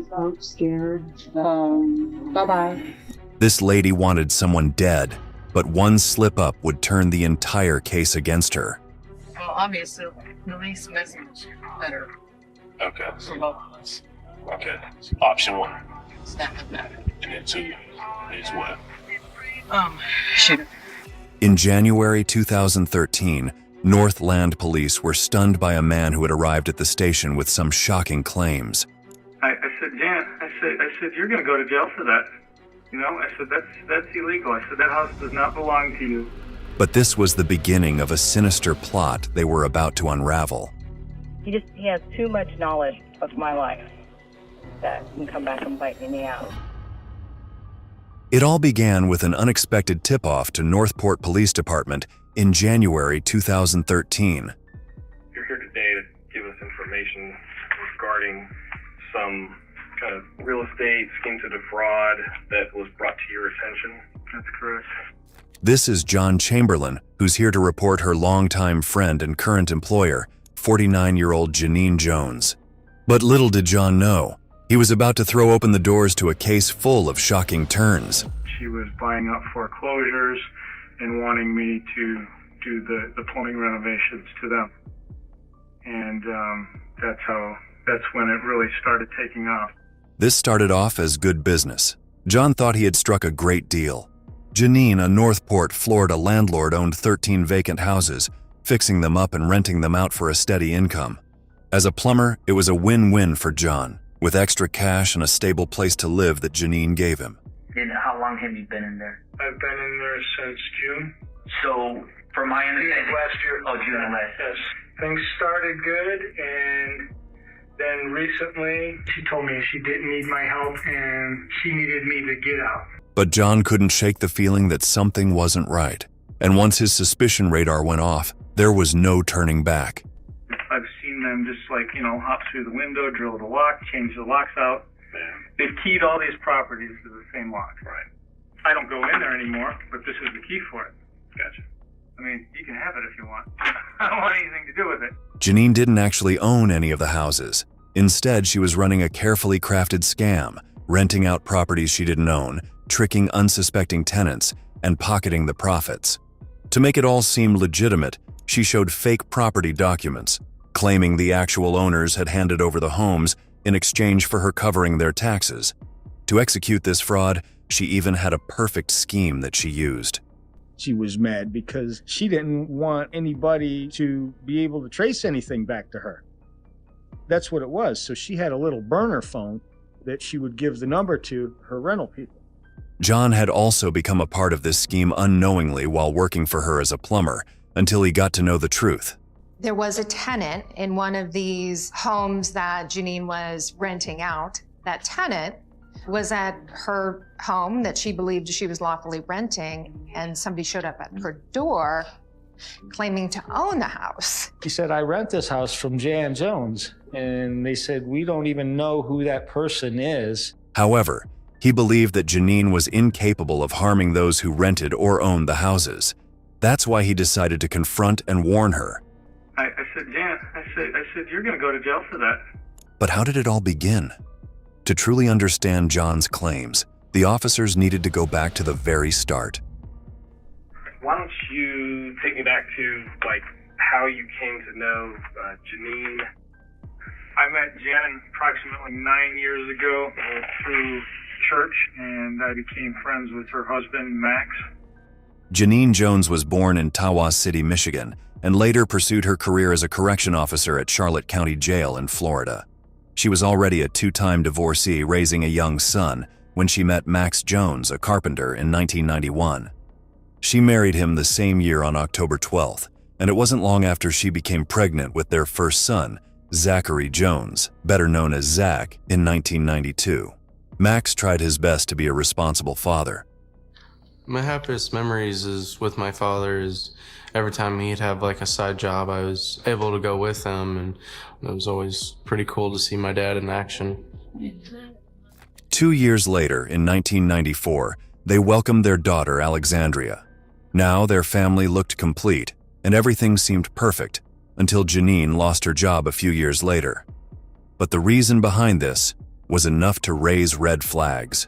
So scared. Bye-bye. This lady wanted someone dead, but one slip-up would turn the entire case against her. Well, obviously, the least message better Okay. for both of us. Okay. Option one. Snap it back. And then two is what? Shoot. In January 2013, Northland police were stunned by a man who had arrived at the station with some shocking claims. I said, Jan, I said, you're going to go to jail for that. You know, I said, that's illegal. I said, that house does not belong to you. But this was the beginning of a sinister plot they were about to unravel. He has too much knowledge of my life that can come back and bite me in the ass. It all began with an unexpected tip-off to Northport Police Department in January 2013. You're here today to give us information regarding some kind of real estate scheme to defraud that was brought to your attention. That's correct. This is John Chamberlain, who's here to report her longtime friend and current employer, 49-year-old Janeene Jones. But little did John know, he was about to throw open the doors to a case full of shocking turns. She was buying up foreclosures and wanting me to do the plumbing renovations to them. And that's when it really started taking off. This started off as good business. John thought he had struck a great deal. Janeene, a Northport, Florida landlord, owned 13 vacant houses, fixing them up and renting them out for a steady income. As a plumber, it was a win-win for John, with extra cash and a stable place to live that Janeene gave him. And how long have you been in there? I've been in there since June. So, from my understanding... Last year. Oh, June of last year. Yes. Things started good, and then recently she told me she didn't need my help and she needed me to get out. But John couldn't shake the feeling that something wasn't right. And once his suspicion radar went off, there was no turning back. I've seen them just hop through the window, drill the lock, change the locks out. They've keyed all these properties to the same lock. Right. I don't go in there anymore, but this is the key for it. Gotcha. I mean, you can have it if you want. I don't want anything to do with it. Janeene didn't actually own any of the houses. Instead, she was running a carefully crafted scam, renting out properties she didn't own, tricking unsuspecting tenants, and pocketing the profits. To make it all seem legitimate, she showed fake property documents, claiming the actual owners had handed over the homes in exchange for her covering their taxes. To execute this fraud, she even had a perfect scheme that she used. She was mad because she didn't want anybody to be able to trace anything back to her. That's what it was. So she had a little burner phone that she would give the number to her rental people. John had also become a part of this scheme unknowingly while working for her as a plumber, until he got to know the truth. There was a tenant in one of these homes that Janeene was renting out. That tenant was at her home that she believed she was lawfully renting, and somebody showed up at her door claiming to own the house. He said, I rent this house from Janeene Jones. And they said, we don't even know who that person is. However, he believed that Janeene was incapable of harming those who rented or owned the houses. That's why he decided to confront and warn her. I said, Jan, I said, you're going to go to jail for that. But how did it all begin? To truly understand John's claims, the officers needed to go back to the very start. Why don't you take me back to, how you came to know Janeene? I met Jan approximately 9 years ago through church, and I became friends with her husband, Max. Janeene Jones was born in Tawas City, Michigan, and later pursued her career as a correction officer at Charlotte County Jail in Florida. She was already a two-time divorcee raising a young son when she met Max Jones, a carpenter, in 1991. She married him the same year on October 12th, and it wasn't long after she became pregnant with their first son, Zachary Jones, better known as Zach, in 1992. Max tried his best to be a responsible father. My happiest memories is with my father is every time he'd have a side job, I was able to go with him, and it was always pretty cool to see my dad in action. 2 years later, in 1994, they welcomed their daughter, Alexandria. Now their family looked complete, and everything seemed perfect, until Janeene lost her job a few years later. But the reason behind this was enough to raise red flags.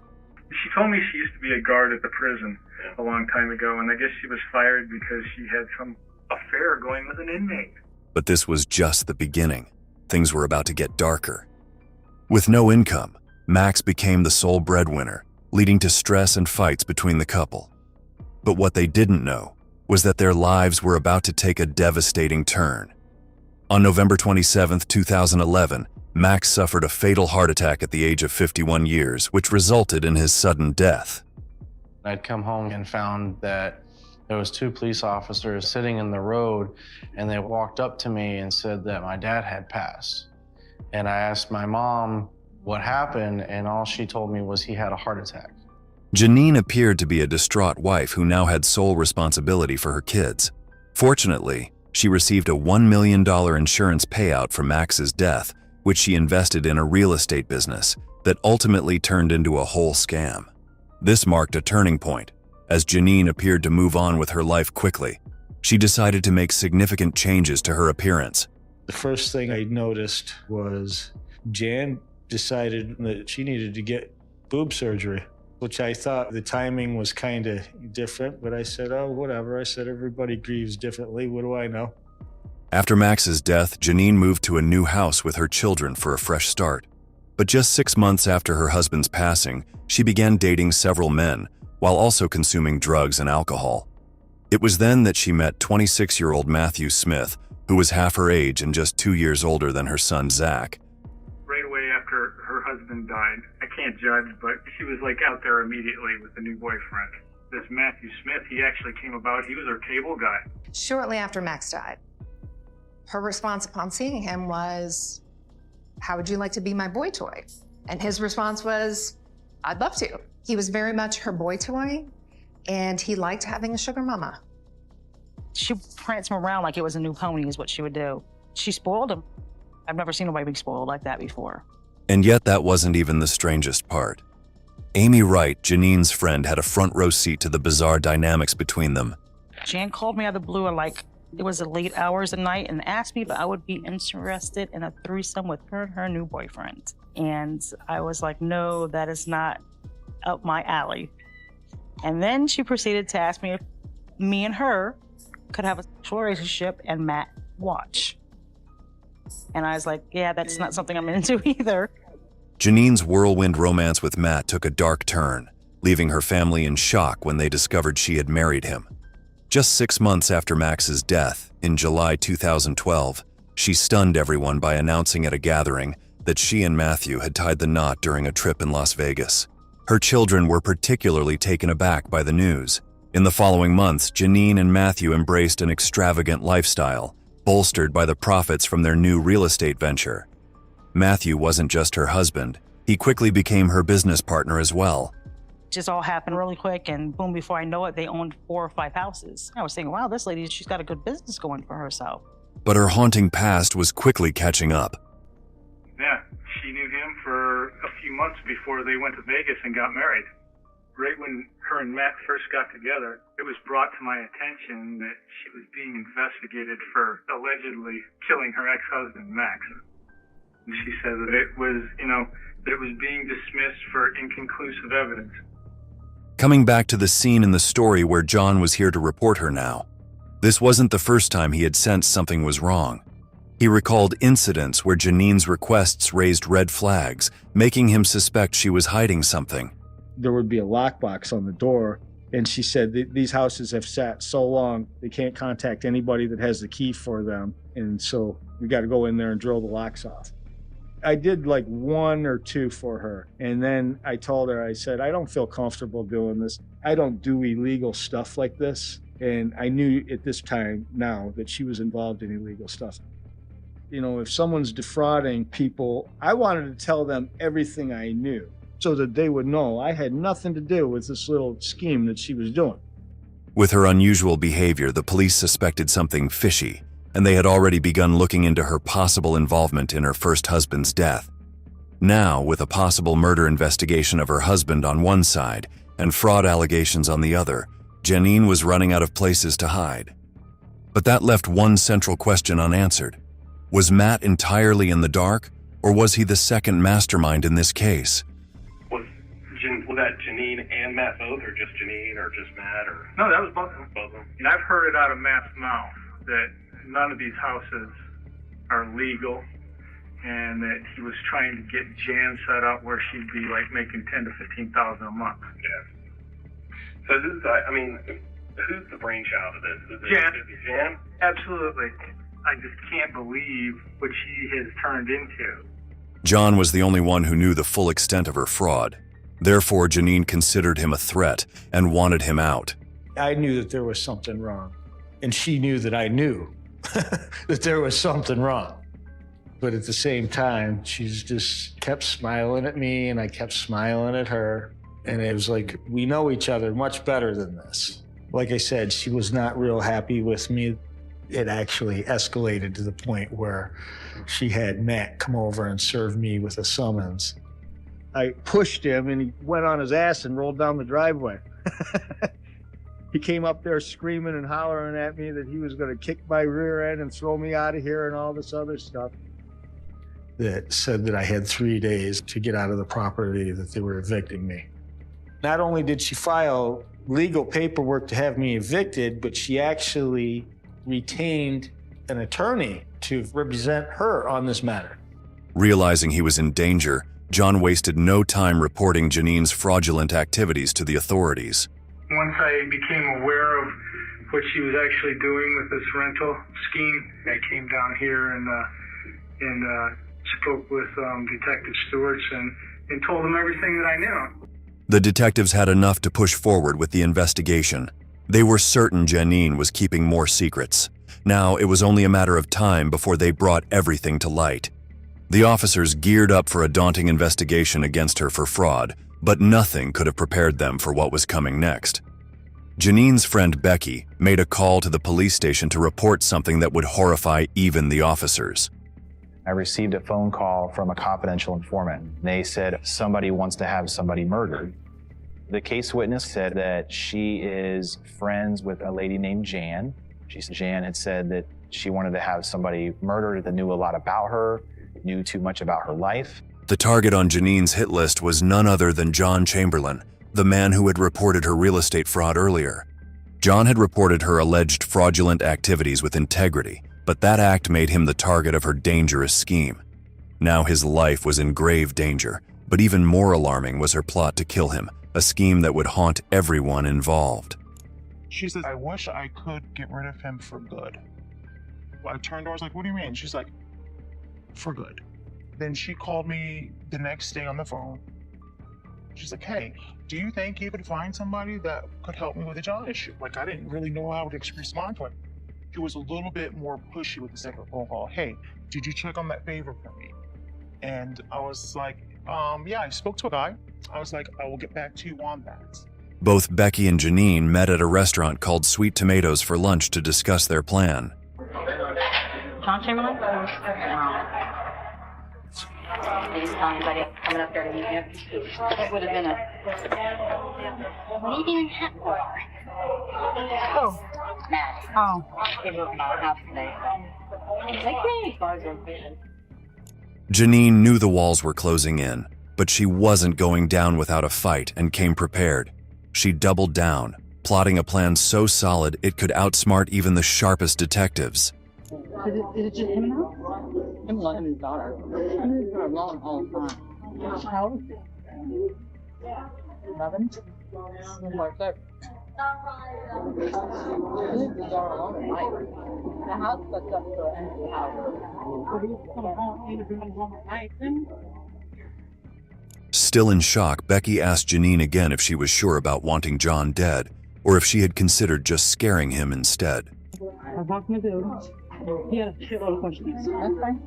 She told me she used to be a guard at the prison a long time ago, and I guess she was fired because she had some affair going with an inmate. But this was just the beginning. Things were about to get darker. With no income, Max became the sole breadwinner, leading to stress and fights between the couple. But what they didn't know was that their lives were about to take a devastating turn. On November 27, 2011, Max suffered a fatal heart attack at the age of 51 years, which resulted in his sudden death. I'd come home and found that there was 2 police officers sitting in the road, and they walked up to me and said that my dad had passed. And I asked my mom what happened, and all she told me was he had a heart attack. Janeene appeared to be a distraught wife who now had sole responsibility for her kids. Fortunately, she received a $1 million insurance payout for Max's death, which she invested in a real estate business that ultimately turned into a whole scam. This marked a turning point. As Janeene appeared to move on with her life quickly, she decided to make significant changes to her appearance. The first thing I noticed was Jan decided that she needed to get boob surgery, which I thought the timing was kind of different, but I said, oh, whatever. I said, everybody grieves differently. What do I know? After Max's death, Janeene moved to a new house with her children for a fresh start. But just 6 months after her husband's passing, she began dating several men, while also consuming drugs and alcohol. It was then that she met 26-year-old Matthew Smith, who was half her age and just 2 years older than her son, Zach. Right away after her husband died, I can't judge, but she was like out there immediately with a new boyfriend. This Matthew Smith, he actually came about, he was her cable guy. Shortly after Max died, her response upon seeing him was, "How would you like to be my boy toy?" And his response was, "I'd love to." He was very much her boy toy, and he liked having a sugar mama. She pranced him around like it was a new pony is what she would do. She spoiled him. I've never seen nobody be spoiled like that before. And yet that wasn't even the strangest part. Amy Wright, Janene's friend, had a front row seat to the bizarre dynamics between them. Jan called me out of the blue, it was the late hours of the night, and asked me if I would be interested in a threesome with her and her new boyfriend. And I was like, no, that is not up my alley. And then she proceeded to ask me if me and her could have a sexual relationship and Matt watch. And I was like, yeah, that's not something I'm into either. Janene's whirlwind romance with Matt took a dark turn, leaving her family in shock when they discovered she had married him. Just 6 months after Max's death, in July 2012, she stunned everyone by announcing at a gathering that she and Matthew had tied the knot during a trip in Las Vegas. Her children were particularly taken aback by the news. In the following months, Janeene and Matthew embraced an extravagant lifestyle, bolstered by the profits from their new real estate venture. Matthew wasn't just her husband, he quickly became her business partner as well. Just all happened really quick, and boom, before I know it, they owned 4 or 5 houses. I was thinking, wow, this lady, she's got a good business going for herself. But her haunting past was quickly catching up. Yeah, she knew him for a few months before they went to Vegas and got married. Right when her and Matt first got together, it was brought to my attention that she was being investigated for allegedly killing her ex-husband, Max. And she said that it was being dismissed for inconclusive evidence. Coming back to the scene in the story where John was here to report her now, this wasn't the first time he had sensed something was wrong. He recalled incidents where Janene's requests raised red flags, making him suspect she was hiding something. There would be a lockbox on the door, and she said these houses have sat so long, they can't contact anybody that has the key for them, and so we got to go in there and drill the locks off. I did like 1 or 2 for her, and then I told her, I said, I don't feel comfortable doing this. I don't do illegal stuff like this, and I knew at this time now that she was involved in illegal stuff. You know, if someone's defrauding people, I wanted to tell them everything I knew so that they would know I had nothing to do with this little scheme that she was doing. With her unusual behavior, the police suspected something fishy, and they had already begun looking into her possible involvement in her first husband's death. Now, with a possible murder investigation of her husband on one side and fraud allegations on the other, Janeene was running out of places to hide. But that left one central question unanswered. Was Matt entirely in the dark, Or was he the second mastermind in this case? Was that Janeene and Matt both, or just Janeene, or just Matt, or? No, that was both of them. Both of them. And I've heard it out of Matt's mouth that none of these houses are legal, and that he was trying to get Jan set up where she'd be like making $10,000 to $15,000 a month. Yeah. So this is, I mean, who's the brainchild of this? Is it Jan? Absolutely. I just can't believe what she has turned into. John was the only one who knew the full extent of her fraud. Therefore, Janeene considered him a threat and wanted him out. I knew that there was something wrong, and she knew that I knew that there was something wrong. But at the same time, she just kept smiling at me, and I kept smiling at her. And it was like, we know each other much better than this. Like I said, she was not real happy with me. It actually escalated to the point where she had Matt come over and serve me with a summons. I pushed him, and he went on his ass and rolled down the driveway. He came up there screaming and hollering at me that he was going to kick my rear end and throw me out of here and all this other stuff. That said that I had 3 days to get out of the property, that they were evicting me. Not only did she file legal paperwork to have me evicted, but she actually retained an attorney to represent her on this matter. Realizing he was in danger, John wasted no time reporting Janene's fraudulent activities to the authorities. Once I became aware of what she was actually doing with this rental scheme, I came down here and spoke with Detective Stewart's and told him everything that I knew. The detectives had enough to push forward with the investigation. They were certain Janeene was keeping more secrets. Now it was only a matter of time before they brought everything to light. The officers geared up for a daunting investigation against her for fraud, but nothing could have prepared them for what was coming next. Janene's friend Becky made a call to the police station to report something that would horrify even the officers. I received a phone call from a confidential informant. They said somebody wants to have somebody murdered. The case witness said that she is friends with a lady named Jan. Jan had said that she wanted to have somebody murdered that knew a lot about her, knew too much about her life. The target on Janene's hit list was none other than John Chamberlain, the man who had reported her real estate fraud earlier. John had reported her alleged fraudulent activities with integrity, but that act made him the target of her dangerous scheme. Now his life was in grave danger, but even more alarming was her plot to kill him, a scheme that would haunt everyone involved. She says, I wish I could get rid of him for good. I turned to her, I was like, what do you mean? She's like, for good. Then she called me the next day on the phone. She's like, hey, do you think you could find somebody that could help me with the John issue? Like, I didn't really know how to respond to it. She was a little bit more pushy with the second phone call. Hey, did you check on that favor for me? And I was like, yeah, I spoke to a guy. I was like, I will get back to you on that. Both Becky and Janeene met at a restaurant called Sweet Tomatoes for lunch to discuss their plan. John Chamberlain? Did you tell anybody coming up there to meet you? It would have been a... What are you doing that for? Oh. Matt. Oh. He's working on a house today, so... He's like, hey, bars are open. Janeene knew the walls were closing in, but she wasn't going down without a fight and came prepared. She doubled down, plotting a plan so solid it could outsmart even the sharpest detectives. Is it just him now? Him and his daughter. Him and his daughter alone all the time. How old is he? 11? Like that. His daughter alone at night. The house that's up to an empty house. So he's coming home, either coming home at night then. Still in shock, Becky asked Janeene again if she was sure about wanting John dead, or if she had considered just scaring him instead. I talked to my dude. He had a shitload of questions. That's fine.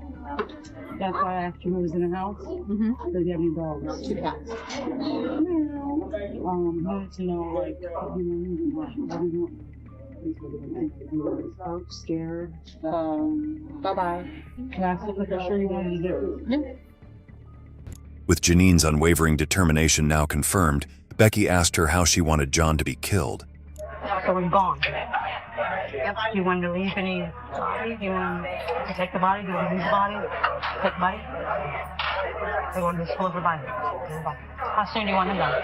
That's why I asked you who was in the house. Mm-hmm. Does he have any dogs? 2 cats. I wanted to know, like, what do you want? Scared. Bye-bye. And I said, like, I'm sure you wanted to do. Yeah. With Janene's unwavering determination now confirmed, Becky asked her how she wanted John to be killed. So he's gone. Yep. You want to leave any body? You want to take the body? Do you want to leave the body? Take the body? They want to dispose the body. How soon do you want him done?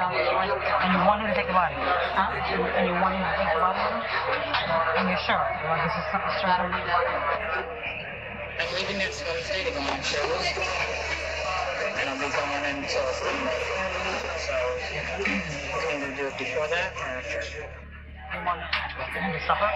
And you want him to take the body? Huh? And you want him to take the body? And you're sure? Like, this is something straight on? I'm leaving next Wednesday to go on a cruise. And I'll be going until Sunday. So, can we do it before that or after? You want him to suffer?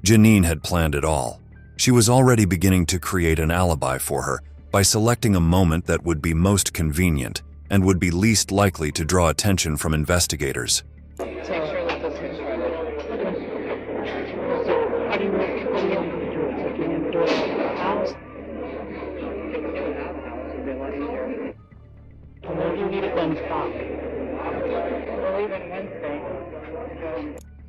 Janeene had planned it all. She was already beginning to create an alibi for her by selecting a moment that would be most convenient and would be least likely to draw attention from investigators. Make sure that this gets ready. So, how do you want to do it? So, you can do it at the house? It'd be a lot easier. And then you need it done stop. We're leaving Wednesday.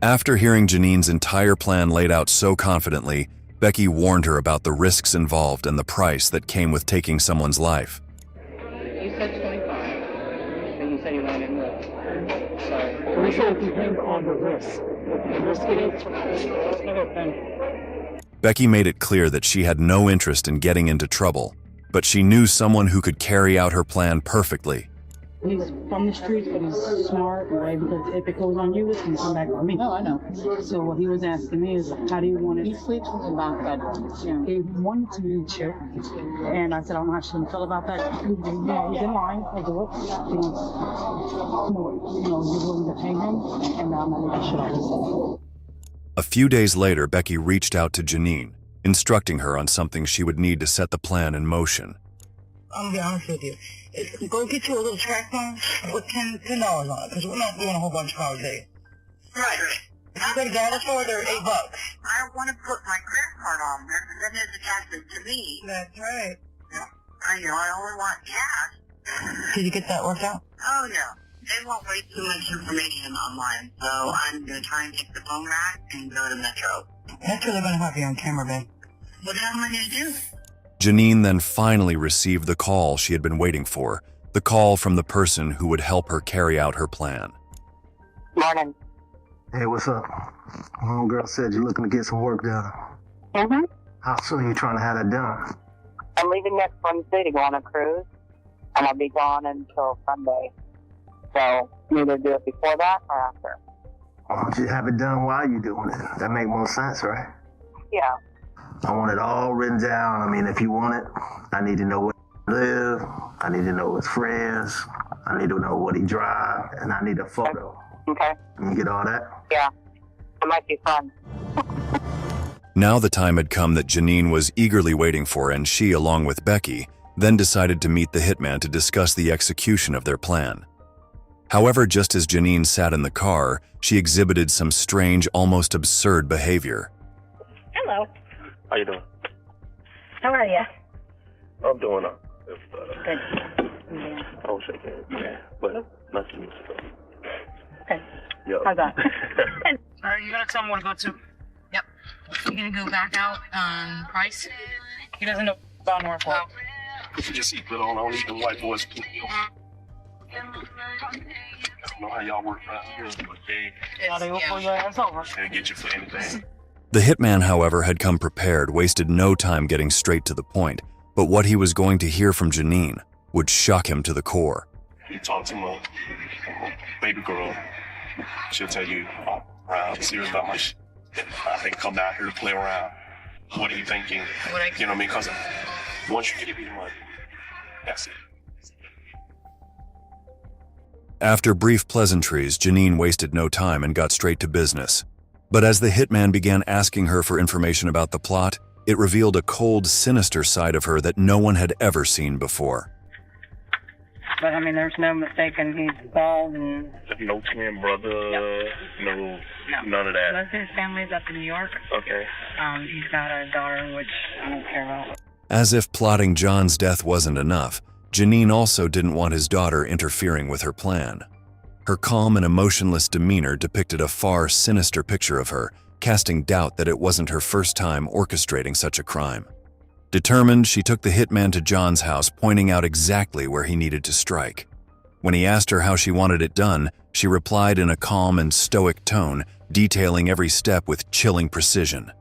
After hearing Janene's entire plan laid out so confidently, Becky warned her about the risks involved and the price that came with taking someone's life. You said 25, and you said you wanted more. So, We should depend on the risk. The risk it is, that's another thing. Becky made it clear that she had no interest in getting into trouble, but she knew someone who could carry out her plan perfectly. He's from the streets, but he's smart in a way because if it goes on you, it's going to come back on me. no, I know. So what he was asking me is, how do you want He it? sleeps in the back bedroom. Yeah. He wanted to meet you, and I said, I don't know how she feel about that. Yeah, he's in line. I'll do it. He wants, you're willing to pay him, and I'm not making shit out of A few days later, Becky reached out to Janeene, instructing her on something she would need to set the plan in motion. I'm gonna be honest with you. Go get you a little track phone with $10 on it, because we're not doing a whole bunch of cars today. Right. If you go to Dallas for it, they're $8. I don't want to put my credit card on there, because then it's attached to me. That's right. Yeah. I only want cash. Did you get that worked out? Oh, yeah. They won't waste too much information online, so I'm going to try and take the phone back and go to Metro. Metro, they're going to have you on camera, babe. What am I going to do? Janeene then finally received the call she had been waiting for, the call from the person who would help her carry out her plan. Morning. Hey, what's up? Homegirl said you're looking to get some work done. Mm-hmm. How soon are you trying to have that done? I'm leaving next Wednesday to go on a cruise, and I'll be gone until Sunday. So, you either do it before that or after. Why don't you have it done while you're doing it? That make more sense, right? Yeah. I want it all written down. I mean, if you want it, I need to know where he lives. I need to know his friends. I need to know what he drives, and I need a photo. Okay. You get all that? Yeah. It might be fun. Now the time had come that Janeene was eagerly waiting for, and she, along with Becky, then decided to meet the hitman to discuss the execution of their plan. However, just as Janeene sat in the car, she exhibited some strange, almost absurd behavior. Hello. How you doing? How are you? I'm doing Good. Yeah. I was shaking. Yeah. But nice to meet you. Okay. Yep. How's that? All right, you gotta tell him where to go to. Yep. You gonna go back out on Price? He doesn't know about Norfolk. You should just eat little on these white boys. I don't know how y'all work around here, but They will pull your ass over. they'll get you for anything. The hitman, however, had come prepared, wasted no time getting straight to the point, but what he was going to hear from Janeene would shock him to the core. You talk to my baby girl, she'll tell you I'm serious about my shit. I think come down here to play around. What are you thinking? You know what I mean? Because once you give me the money, that's it. After brief pleasantries, Janeene wasted no time and got straight to business. But as the hitman began asking her for information about the plot, it revealed a cold, sinister side of her that no one had ever seen before. But I mean, there's no mistaking he's bald and... No twin brother, no, none of that. Most of his family's up in New York. Okay. He's got a daughter, which I don't care about. As if plotting John's death wasn't enough, Janeene also didn't want his daughter interfering with her plan. Her calm and emotionless demeanor depicted a far sinister picture of her, casting doubt that it wasn't her first time orchestrating such a crime. Determined, she took the hitman to John's house, pointing out exactly where he needed to strike. When he asked her how she wanted it done, she replied in a calm and stoic tone, detailing every step with chilling precision.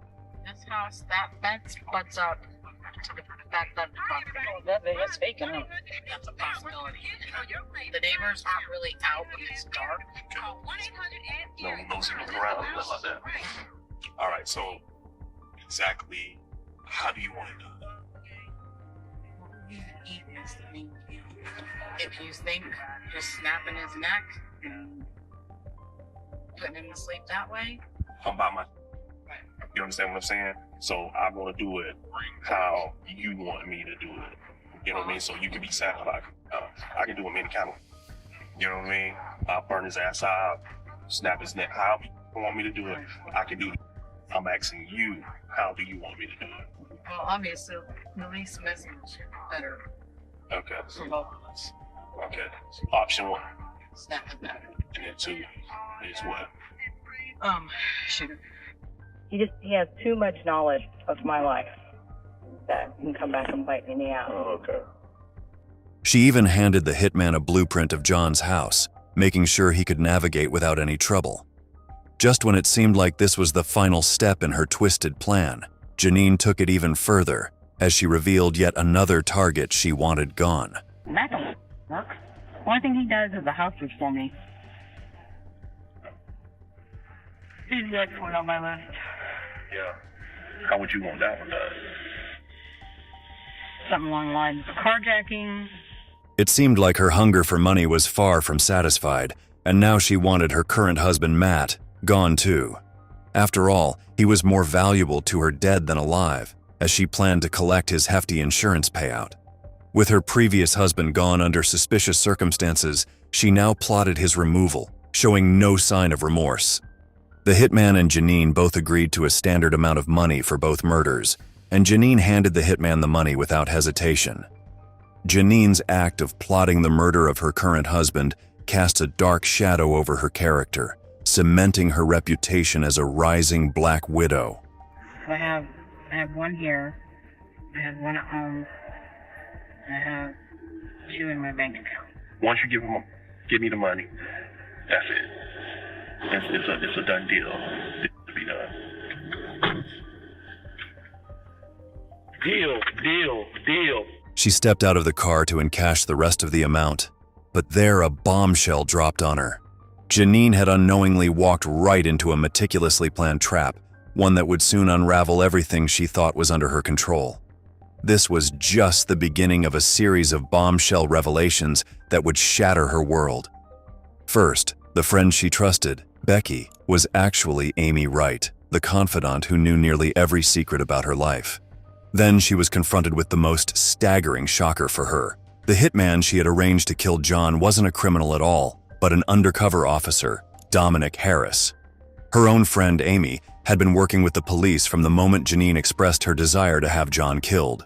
This house, that fence butts up to the back left property. That big is vacant. That's a possibility. The neighbors aren't really out when it's dark. No nosy look around, nothing like that. All right, so exactly how do you want it done? If you think just snapping his neck and putting him to sleep that way. I'm by my. You understand what I'm saying? So I want to do it how you want me to do it. You know what I mean? So you can be satisfied. I can do it any kind of. You know what I mean? I'll burn his ass out, snap his neck. However you want me to do it, I can do it. I'm asking you, how do you want me to do it? Well, obviously, the least messy is better Okay. for both of us. Okay. Option 1. Snap his neck. And then 2 is what? Shoot. He has too much knowledge of my life that can come back and bite me in the ass. Oh, okay. She even handed the hitman a blueprint of John's house, making sure he could navigate without any trouble. Just when it seemed like this was the final step in her twisted plan, Janeene took it even further as she revealed yet another target she wanted gone. That don't work. Only thing he does is the houses for me. He's the next one on my list. Yeah. How would you want that one done? Something along the lines of carjacking. It seemed like her hunger for money was far from satisfied, and now she wanted her current husband, Matt, gone too. After all, he was more valuable to her dead than alive, as she planned to collect his hefty insurance payout. With her previous husband gone under suspicious circumstances, she now plotted his removal, showing no sign of remorse. The hitman and Janeene both agreed to a standard amount of money for both murders, and Janeene handed the hitman the money without hesitation. Janeene's act of plotting the murder of her current husband cast a dark shadow over her character, cementing her reputation as a rising black widow. I have one here. I have one at home. I have 2 in my bank account. Once you give me the money, that's it. It's a done deal. To be done. Deal. She stepped out of the car to encash the rest of the amount, but there a bombshell dropped on her. Janeene had unknowingly walked right into a meticulously planned trap, one that would soon unravel everything she thought was under her control. This was just the beginning of a series of bombshell revelations that would shatter her world. First, the friend she trusted, Becky, was actually Amy Wright, the confidant who knew nearly every secret about her life. Then she was confronted with the most staggering shocker for her. The hitman she had arranged to kill John wasn't a criminal at all, but an undercover officer, Dominic Harris. Her own friend, Amy, had been working with the police from the moment Janeene expressed her desire to have John killed.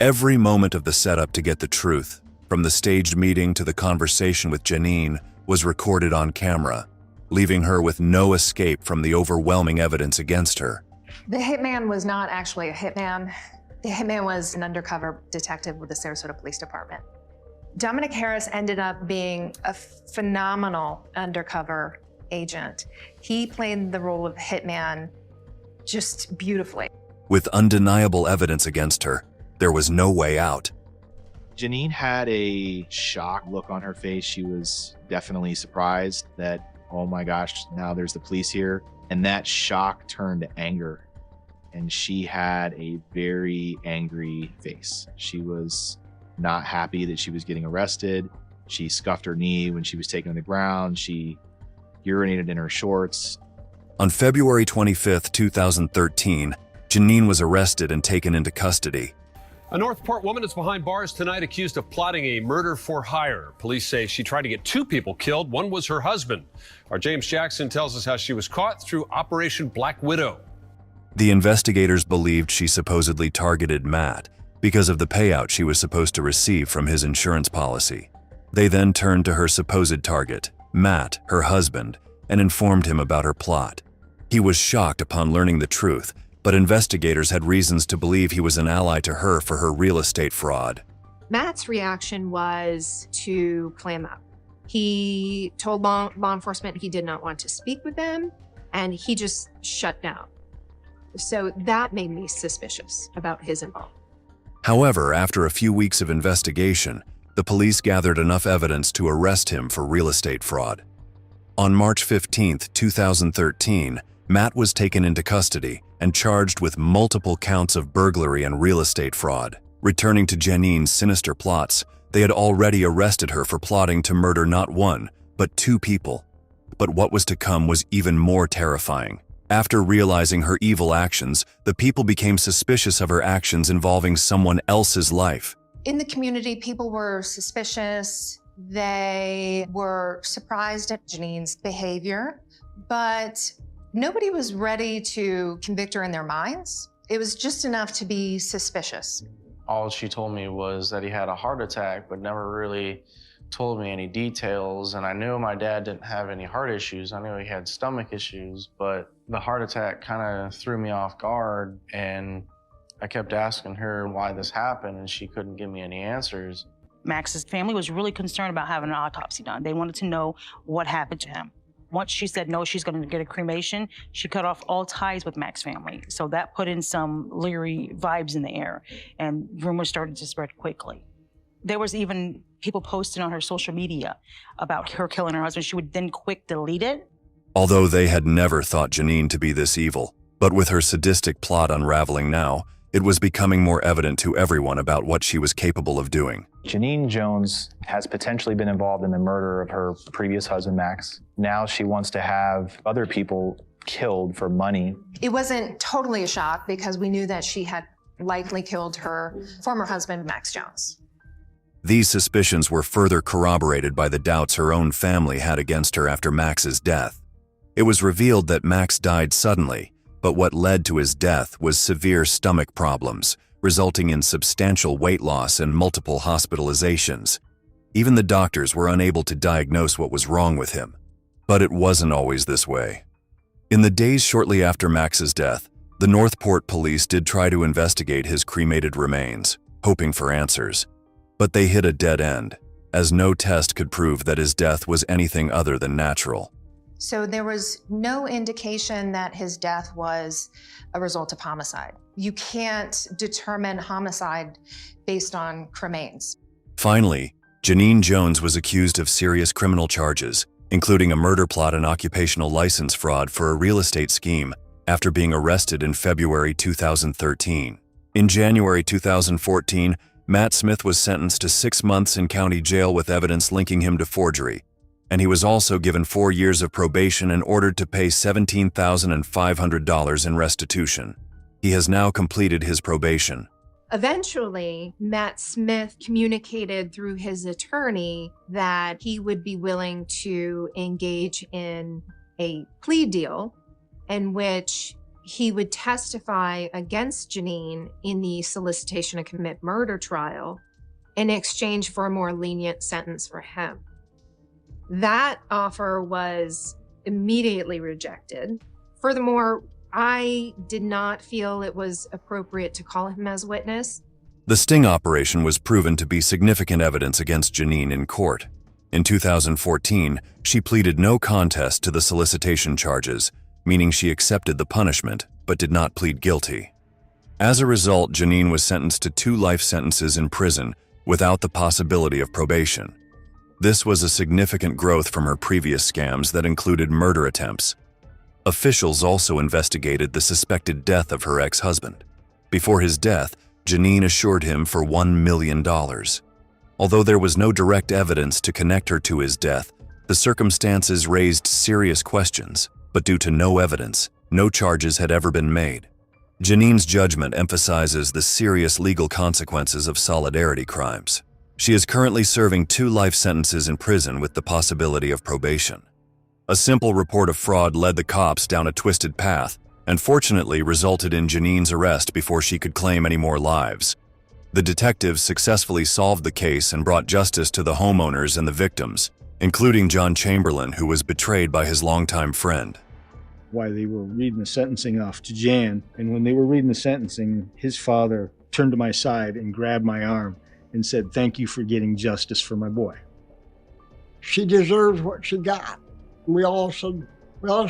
Every moment of the setup to get the truth, from the staged meeting to the conversation with Janeene, was recorded on camera, leaving her with no escape from the overwhelming evidence against her. The hitman was not actually a hitman. The hitman was an undercover detective with the Sarasota Police Department. Dominic Harris ended up being a phenomenal undercover agent. He played the role of hitman just beautifully. With undeniable evidence against her, there was no way out. Janeene had a shocked look on her face. She was definitely surprised that, oh my gosh, now there's the police here. And that shock turned to anger. And she had a very angry face. She was not happy that she was getting arrested. She scuffed her knee when she was taken to the ground. She urinated in her shorts. On February 25, 2013, Janeene was arrested and taken into custody. A Northport woman is behind bars tonight accused of plotting a murder for hire. Police say she tried to get 2 people killed. One was her husband. Our James Jackson tells us how she was caught through Operation Black Widow. The investigators believed she supposedly targeted Matt because of the payout she was supposed to receive from his insurance policy. They then turned to her supposed target, Matt, her husband, and informed him about her plot. He was shocked upon learning the truth, but investigators had reasons to believe he was an ally to her for her real estate fraud. Matt's reaction was to clam up. He told law enforcement he did not want to speak with them, and he just shut down. So that made me suspicious about his involvement. However, after a few weeks of investigation, the police gathered enough evidence to arrest him for real estate fraud. On March 15, 2013, Matt was taken into custody and charged with multiple counts of burglary and real estate fraud. Returning to Janene's sinister plots, they had already arrested her for plotting to murder not one, but two people. But what was to come was even more terrifying. After realizing her evil actions, the people became suspicious of her actions involving someone else's life. In the community, people were suspicious. They were surprised at Janene's behavior, but nobody was ready to convict her in their minds. It was just enough to be suspicious. All she told me was that he had a heart attack, but never really told me any details. And I knew my dad didn't have any heart issues. I knew he had stomach issues, but the heart attack kind of threw me off guard. And I kept asking her why this happened, and she couldn't give me any answers. Max's family was really concerned about having an autopsy done. They wanted to know what happened to him. Once she said no, she's going to get a cremation, she cut off all ties with Max's family. So that put in some leery vibes in the air, and rumors started to spread quickly. There was even people posting on her social media about her killing her husband. She would then quick delete it. Although they had never thought Janene to be this evil, but with her sadistic plot unraveling now, it was becoming more evident to everyone about what she was capable of doing. Janeene Jones has potentially been involved in the murder of her previous husband, Max. Now she wants to have other people killed for money. It wasn't totally a shock because we knew that she had likely killed her former husband, Max Jones. These suspicions were further corroborated by the doubts her own family had against her after Max's death. It was revealed that Max died suddenly, but what led to his death was severe stomach problems, resulting in substantial weight loss and multiple hospitalizations. Even the doctors were unable to diagnose what was wrong with him. But it wasn't always this way. In the days shortly after Max's death, the Northport police did try to investigate his cremated remains, hoping for answers. But they hit a dead end, as no test could prove that his death was anything other than natural. So there was no indication that his death was a result of homicide. You can't determine homicide based on cremains. Finally, Janeene Jones was accused of serious criminal charges, including a murder plot and occupational license fraud for a real estate scheme, after being arrested in February 2013. In January 2014, Matt Smith was sentenced to 6 months in county jail with evidence linking him to forgery, and he was also given 4 years of probation and ordered to pay $17,500 in restitution. He has now completed his probation. Eventually, Matt Smith communicated through his attorney that he would be willing to engage in a plea deal in which he would testify against Janene in the solicitation to commit murder trial in exchange for a more lenient sentence for him. That offer was immediately rejected. Furthermore, I did not feel it was appropriate to call him as a witness. The sting operation was proven to be significant evidence against Janene in court. In 2014, she pleaded no contest to the solicitation charges, meaning she accepted the punishment but did not plead guilty. As a result, Janene was sentenced to 2 life sentences in prison without the possibility of probation. This was a significant growth from her previous scams that included murder attempts. Officials also investigated the suspected death of her ex-husband. Before his death, Janene assured him for $1 million. Although there was no direct evidence to connect her to his death, the circumstances raised serious questions, but due to no evidence, no charges had ever been made. Janene's judgment emphasizes the serious legal consequences of solidarity crimes. She is currently serving 2 life sentences in prison with the possibility of probation. A simple report of fraud led the cops down a twisted path and fortunately resulted in Janene's arrest before she could claim any more lives. The detectives successfully solved the case and brought justice to the homeowners and the victims, including John Chamberlain, who was betrayed by his longtime friend. While they were reading the sentencing off to Jan, and when they were reading the sentencing, his father turned to my side and grabbed my arm and said, "Thank you for getting justice for my boy." She deserves what she got. We all said, well,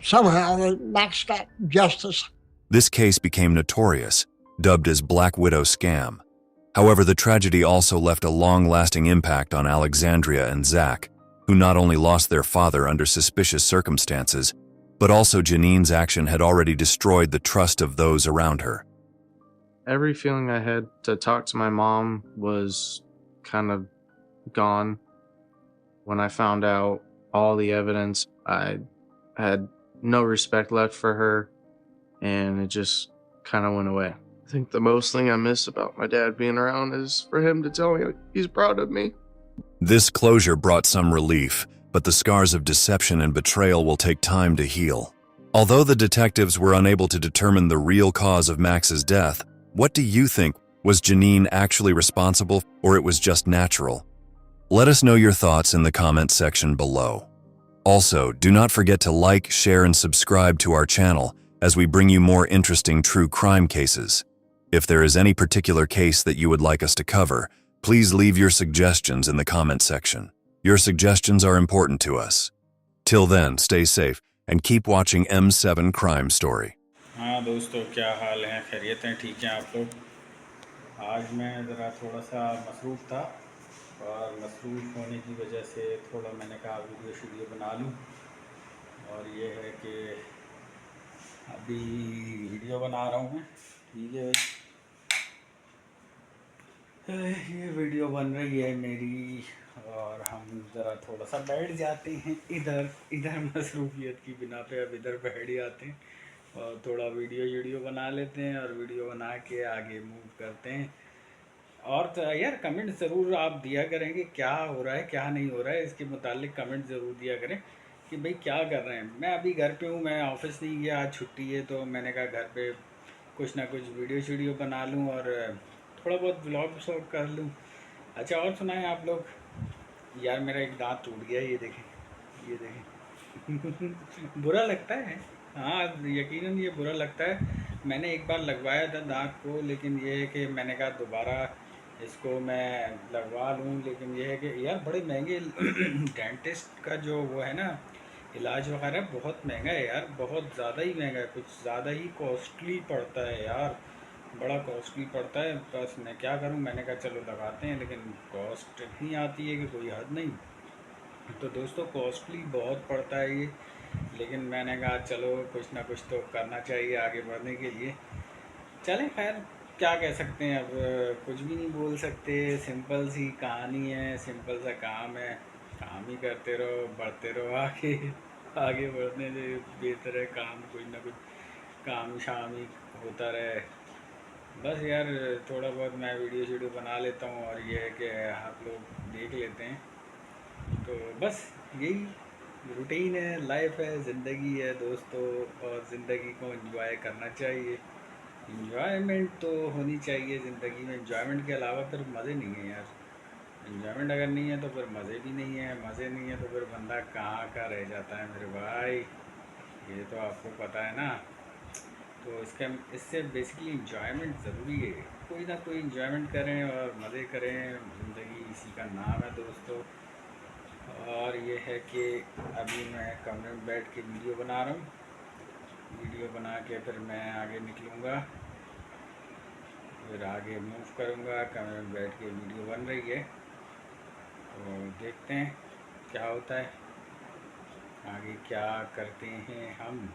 somehow they maxed out justice. This case became notorious, dubbed as Black Widow Scam. However, the tragedy also left a long-lasting impact on Alexandria and Zach, who not only lost their father under suspicious circumstances, but also Janeene's action had already destroyed the trust of those around her. Every feeling I had to talk to my mom was kind of gone. When I found out all the evidence, I had no respect left for her, and it just kind of went away. I think the most thing I miss about my dad being around is for him to tell me he's proud of me. This closure brought some relief, but the scars of deception and betrayal will take time to heal. Although the detectives were unable to determine the real cause of Max's death, what do you think? Was Janeene actually responsible, or it was just natural? Let us know your thoughts in the comment section below. Also, do not forget to like, share, and subscribe to our channel as we bring you more interesting true crime cases. If there is any particular case that you would like us to cover, please leave your suggestions in the comment section. Your suggestions are important to us. Till then, stay safe and keep watching M7 Crime Story. हाँ दोस्तों, क्या हाल है? खैरियत हैं? ठीक हैं आप लोग? आज मैं ज़रा थोड़ा सा मसरूफ़ था और मसरूफ़ होने की वजह से थोड़ा मैंने कहा वीडियो बना लूँ। और ये है कि अभी वीडियो बना रहा हूँ मैं, ठीक है भाई। ये वीडियो बन रही है मेरी और हम ज़रा थोड़ा सा बैठ जाते हैं इधर मसरूफ़ियत की बिना पे अब इधर बैठ जाते हैं और थोड़ा वीडियो बना लेते हैं और वीडियो बना के आगे मूव करते हैं। और तो यार कमेंट ज़रूर आप दिया करें कि क्या हो रहा है क्या नहीं हो रहा है, इसके मुतालिक कमेंट ज़रूर दिया करें कि भाई क्या कर रहे हैं। मैं अभी घर पे हूँ, मैं ऑफिस नहीं गया, आज छुट्टी है, तो मैंने कहा घर पे कुछ ना कुछ वीडियो बना लूँ और थोड़ा बहुत व्लॉग शॉट कर लूँ। अच्छा, और सुनाएं आप लोग। यार मेरा एक दांत टूट गया, ये देखें बुरा लगता है, हाँ यकीनन ये बुरा लगता है। मैंने एक बार लगवाया था दांत को, लेकिन ये है कि मैंने कहा दोबारा इसको मैं लगवा लूँ, लेकिन ये है कि यार बड़े महंगे डेंटिस्ट का जो वो है ना इलाज वगैरह बहुत महंगा है यार, बहुत ज़्यादा ही महंगा है, कुछ ज़्यादा ही कॉस्टली पड़ता है यार, बड़ा कॉस्टली पड़ता है। बस मैं क्या करूँ, मैंने कहा चलो लगाते हैं, लेकिन कॉस्ट इतनी आती है कि कोई हद नहीं। तो दोस्तों कॉस्टली बहुत पड़ता है ये, लेकिन मैंने कहा चलो कुछ ना कुछ तो करना चाहिए आगे बढ़ने के लिए। चलें, खैर क्या कह सकते हैं, अब कुछ भी नहीं बोल सकते। सिंपल सी कहानी है, सिंपल सा काम है, काम ही करते रहो, बढ़ते रहो आगे बढ़ने से बेहतर है काम कुछ ना कुछ काम शाम ही होता रहे। बस यार थोड़ा बहुत मैं वीडियो बना लेता हूँ और ये है कि आप लोग देख लेते हैं। तो बस यही रूटीन है, लाइफ है, ज़िंदगी है दोस्तों, और ज़िंदगी को एंजॉय करना चाहिए। एंजॉयमेंट तो होनी चाहिए ज़िंदगी में, एंजॉयमेंट के अलावा फिर मज़े नहीं है यार। एंजॉयमेंट अगर नहीं है तो फिर मज़े भी नहीं है, मज़े नहीं है तो फिर बंदा कहाँ का रह जाता है मेरे भाई, ये तो आपको पता है ना। तो इससे बेसिकली एंजॉयमेंट ज़रूरी है, कोई ना कोई एंजॉयमेंट करें और मज़े करें, ज़िंदगी इसी का नाम है दोस्तों। और ये है कि अभी मैं कमरे में बैठ के वीडियो बना रहा हूँ, वीडियो बना के फिर मैं आगे निकलूँगा, फिर आगे मूव करूँगा। कमरे में बैठ के वीडियो बन रही है, तो देखते हैं क्या होता है आगे, क्या करते हैं हम।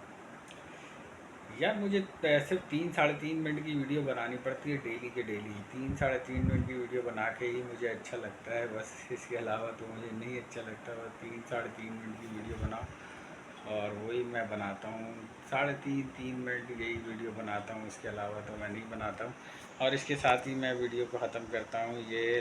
यार मुझे सिर्फ 3-3.5 मिनट की वीडियो बनानी पड़ती है डेली के डेली, 3-3.5 मिनट की वीडियो बना के ही मुझे अच्छा लगता है, बस इसके अलावा तो मुझे नहीं अच्छा लगता। बस 3-3.5 मिनट की वीडियो बनाओ और वही मैं बनाता हूँ, 3.5 मिनट की यही वीडियो बनाता हूँ, इसके अलावा तो मैं नहीं बनाता हूँ। और इसके साथ ही मैं वीडियो को ख़त्म करता हूँ। ये